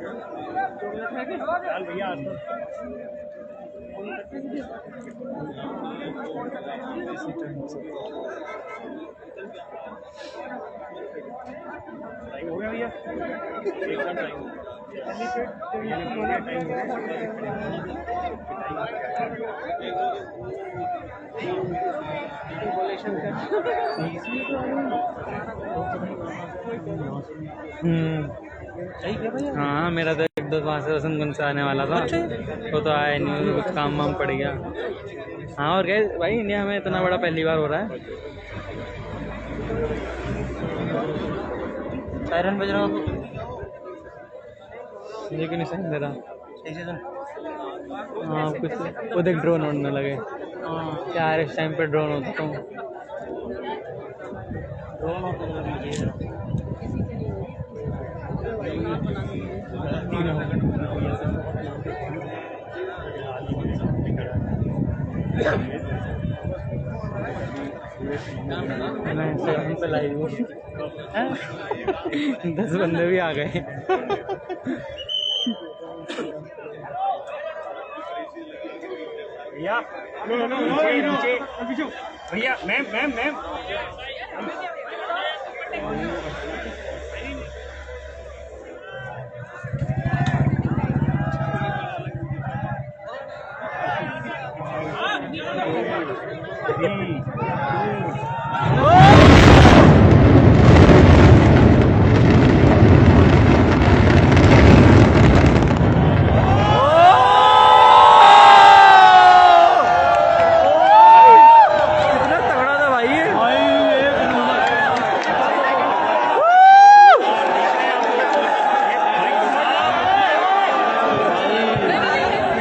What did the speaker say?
चल भैया टाइम हो गया भैया एकदम टाइम हाँ मेरा तो एक दोस्त वहाँ से वसंतकुंज से आने वाला था। वो तो आया नहीं, कुछ काम वाम पड़ गया। हाँ और क्या भाई, इंडिया में इतना बड़ा पहली बार हो रहा है। सायरन बज रहा हो लेकिन नहीं सही दे रहा। हाँ कुछ वो देख ड्रोन उड़ने लगे। क्या इस टाइम पे ड्रोन होता हूँ। ड्रोन होता पे लाइव 10 बंदे भी आ गए। भैया नीचे भैया मैम मैम मैम